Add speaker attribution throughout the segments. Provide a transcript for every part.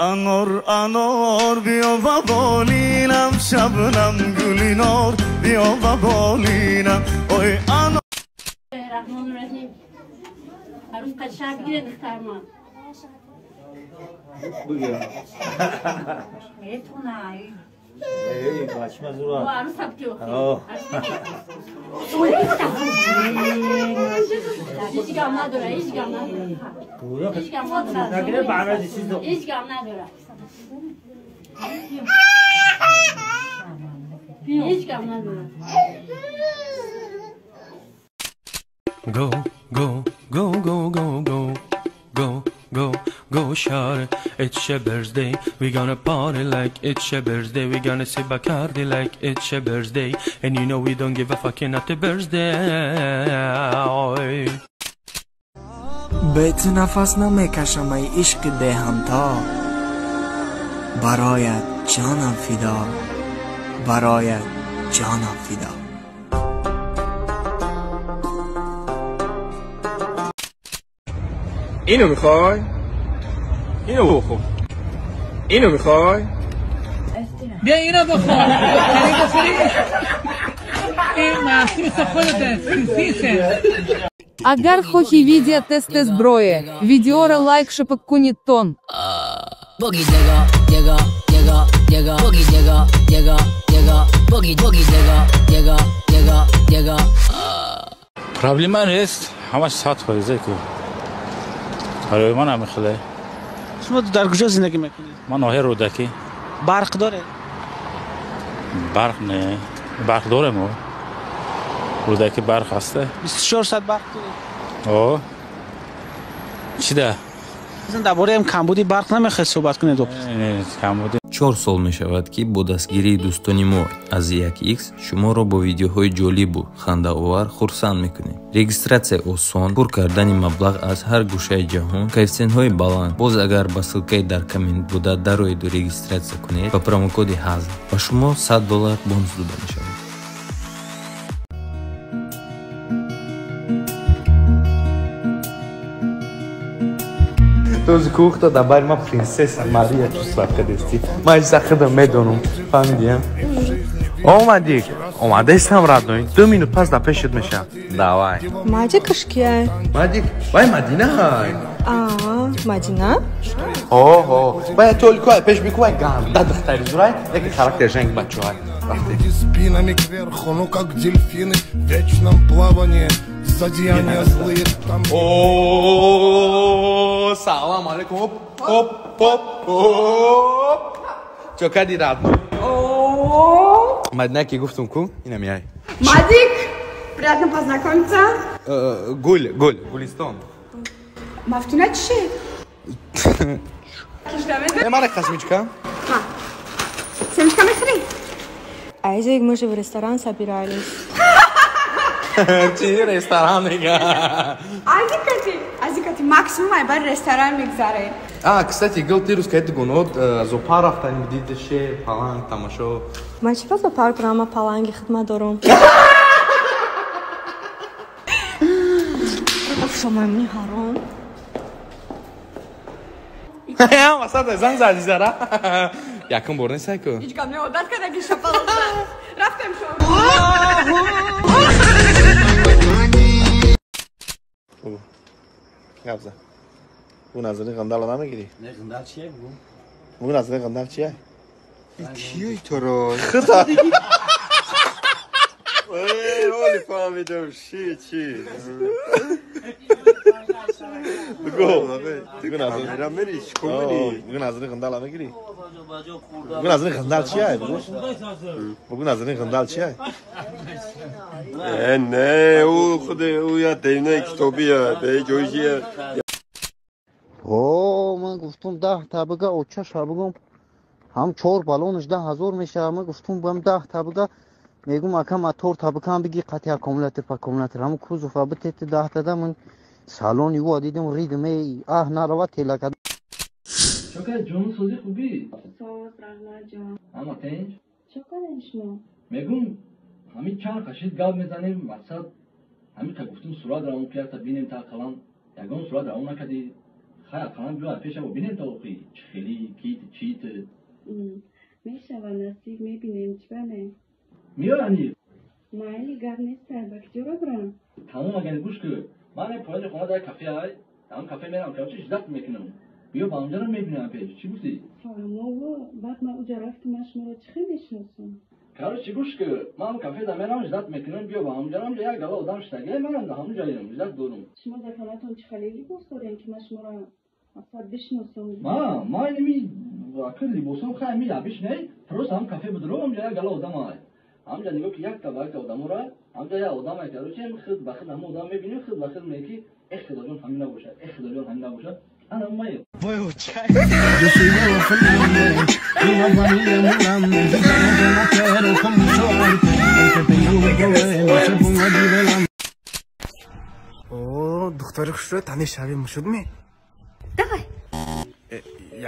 Speaker 1: انار انار بیا و بالینم شبنم گلینار بیا و بالینم oy انار
Speaker 2: Bismillahirrahmanirrahim. Aruz kaçak gire diktarman.
Speaker 3: Bugün.
Speaker 2: Evet onay.
Speaker 3: Başma zor.
Speaker 2: Bu aruz saptı yok. Hiç gamla dura, hiç gamla dura. Hiç gamla dura.
Speaker 3: Ne kadar bağırdı siz de.
Speaker 2: Hiç gamla dura. Hiç gamla dura.
Speaker 1: Go, go, go, go, go, go, go, go, go, shawty. It's your birthday. We gonna party like it's your birthday. We gonna sip Bacardi like it's your birthday. And you know we don't give a fucking at the birthday.
Speaker 4: بیت نفس نمیکشم ای عشق دهمتا برایت جانم فدا برایت جانم فدا
Speaker 5: اینو میخوای؟ اینو بخور. اینو میخوای؟
Speaker 6: بیا اینو بخور. این محصول خودته سیسه.
Speaker 7: Agar hohi видео тесте зброе, видеора лайк шепок кунитон.
Speaker 8: Boogie digger, digger, digger, digger, boogie digger, digger, digger, boogie digger, digger, digger, digger.
Speaker 9: Problema نیست، همش ساعت خریزه که. برای من هم خیلی.
Speaker 6: شما در کجا زندگی میکنید؟
Speaker 9: من ناحیه رودکی.
Speaker 6: برق داره؟
Speaker 9: برق نه، برق داره ما. رودکی برق هسته.
Speaker 6: 24 ساعت برق داره؟
Speaker 9: آه. چی ده؟
Speaker 6: مثلا درباره این کمبودی برق نمیخواد صحبت کنید.
Speaker 9: نه کمبودی.
Speaker 10: 4 سال می شود که با دستگیری دوستانی ما از 1x شما را با ویدیوهای جالب و خنده آور خرسند میکنیم. رجیستراسیا آسان، پر کردن مبلغ از هر گوشه جهان، کیفیت‌های بلند. باز اگر با سلکه در کامنت بوده دروید و رجیستراسیا کنید با پروموکد حاضر و شما $100 بونус داده می شود.
Speaker 11: Този кухта да бар има принцеса Мария, чу сладка дести. Май заха да медонум. Фамилия. Омаде сам радной. 2 минут пас да пешет меша. Давай.
Speaker 12: Мадикаш кия?
Speaker 11: Мадик. Вай Мадина хай.
Speaker 12: Мадина?
Speaker 11: О. Вай только пеш биквай гам. Да дохтари зурай. Яки характер женг бачуай.
Speaker 13: Спинами кверху, ну как дельфины в вечном плавании. Зодеяния злые там.
Speaker 11: О, салам алейкум. Оп. Чё кади радно? Мадина ки гуфтум ку? Инам яй.
Speaker 12: Мадик, приятно познакомиться.
Speaker 11: Гулистон.
Speaker 12: Мафтуна чиши?
Speaker 11: Мара космичка.
Speaker 12: Семечка мехри? Айзек, мы же в ресторан собирались.
Speaker 11: Чи ресторан ига.
Speaker 12: Азикати, максимум айбар ресторан мегзаре.
Speaker 11: Кстати, ты русская ты гунот, зоопарк там дидеше, паланг, тамашо.
Speaker 12: Ма чипа зоопарк рама паланги хидмат дорум. Шома мни харом.
Speaker 11: Масада зан зади зара. Якын борнесай ку.
Speaker 12: Ич камне одат кадаги шапалда. Рафтем шо.
Speaker 11: Gabza. Bu nazını gandala mı giri?
Speaker 3: Ne gandal çiğ bu?
Speaker 11: Bu nazını gandal çiğ.
Speaker 13: Kiyoy toro.
Speaker 11: Kıta.
Speaker 13: Oli familjom, çi.
Speaker 11: Bu nazını.
Speaker 13: Rameri, komedi.
Speaker 11: Bu nazını gandala mı giri? Bu nazını gandal çiğ. Bu nazını gandal çiğ.
Speaker 13: Ne, o ya devne kitobiya, be jojiya.
Speaker 14: من گفتم 10 طبقه و چه بگم هم 4 بالونش 10,000 میشه. من گفتم بهم 10 طبقه میگم اکم اتور طبقه هم بگی قطع اکومولاتور پاکومولاتور هم کوزو فابتت 10 تا من سالون یو دیدم ریدم ناروا تیلا کد
Speaker 15: شکر جون سوزی خوبی
Speaker 12: صوت رحمت جان
Speaker 15: اما تنج
Speaker 12: شکرش ما
Speaker 15: میگم همین چند قشید گاب میزنیم وسط همین که گفتم سرعت را اون پیار تا بینیم تا کلان یگان سرعت را اون نکدی خیر خانم بیا پیش و ببینیم تا اوقی خیلی کیت
Speaker 16: میشود نزدیک میبینیم چبنه
Speaker 15: میارنی
Speaker 16: مایلی گپ نیست با کجا برم
Speaker 15: تمام اگر گوش که من پایین خونه در کافه های هم کافه میرم که چیز زد میکنم بیا با اونجا رو میبینم پیش چی بودی
Speaker 16: فهمو بعد ما اونجا رفتم شما رو چخی میشناسم
Speaker 15: کارو چی گوش که من کافه در میرم زد میکنم بیا با اونجا هم یک گلا آدم شتگی من در همون جاییم زد دورم
Speaker 16: شما در خانه‌تون چه خیلی لباس دارین که من شما رو اصلا بشناسم
Speaker 15: ما اینمی واقعا لباسم خیلی میابیش نه پروس هم کافه بدرو هم جای گلا آدم های همجا نگاه که یک تا آدم را همجا یک آدم های که چه خود بخد هم آدم میبینیم خود بخد میگی اخدا جون همین نباشه اخدا جون همین نباشه انا مايو
Speaker 13: Yo soy Diego Fernández, una familia muy grande, yo no quiero como soy, el que tenga un problema se ponga allí delante.
Speaker 17: О, духтари хушро тани шавим шудми?
Speaker 12: Давай.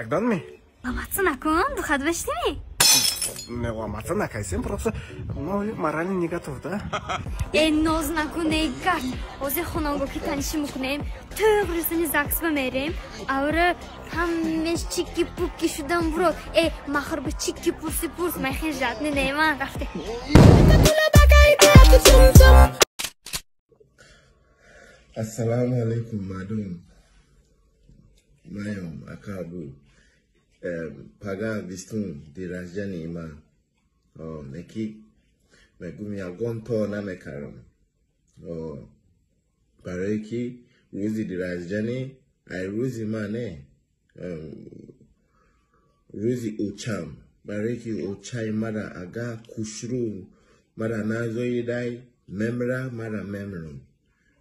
Speaker 17: Якданми?
Speaker 12: Ламатса накун, духад баштими?
Speaker 17: Не ламатса накайсем, просто моральный негатив, да?
Speaker 12: Ноз накун негат. Озе хонанго ки таниши мукунем, to'g'risini zaks bemerem. Avra hammesh chikki pukki shudan burot. Mahir bi chikki pursi purs, men xijatni neyman rafte.
Speaker 18: Assalamu alaikum, madam. Mayom akabu. Paga vistun dirajani ima. Neki megumi agonto na mekaram. Bareki ruzi dirajani ay ruzi mane. Ruzi ucham. Bareki uchai mara aga kushru mara nazo yidai memra mara memrum.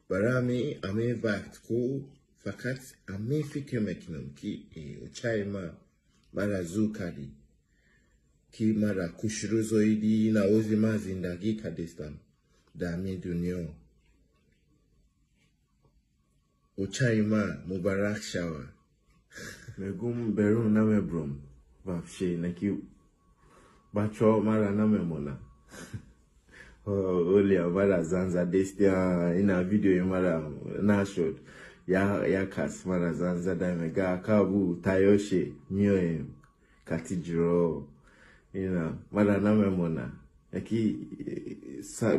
Speaker 18: برای امی وقت کو فقط امی فکر میکنم که چای ما مرا زو کردی که مرا کشرو زایدی نوازی ما زندگی کردستم در می دنیا و چای ما مبارک شود میگم برون نمیبرم وابشه نکی بچه ها مرا نمیمونم Olha, mara zanza destia ina video mara nashod ya kas mara zanza da mega kabu tayoshe nyoe katijiro mara na memona eki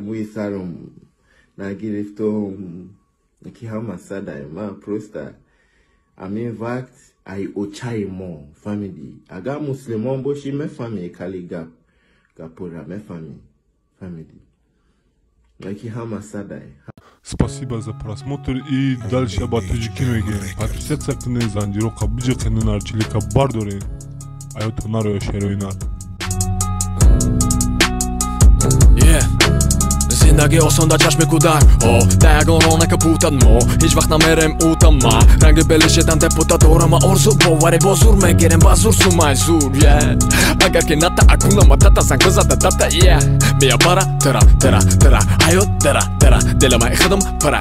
Speaker 18: mui sarum na girifto eki hama sada ma prosta ami vakt ai ochai mo family aga muslimon boshi me family kaliga gapura me family
Speaker 19: Спасибо за просмотр и дальше батыжи киноге. Подписаться к ней зандирока бижи кенен арчилика бардоре. Айото наро шероинар. زندگی آسان در چشم کودک دگان را نکپوتد ما هیچ وقت نمیرم اوتا ما رنگ بلشتن تپوتا دارم آرزو باوری بازور میگیرم بازور سومای زور اگر که نتا اکونا متتا زنگ بزده دتا بیا برا ترا حیات درا دل ما اخدم پرا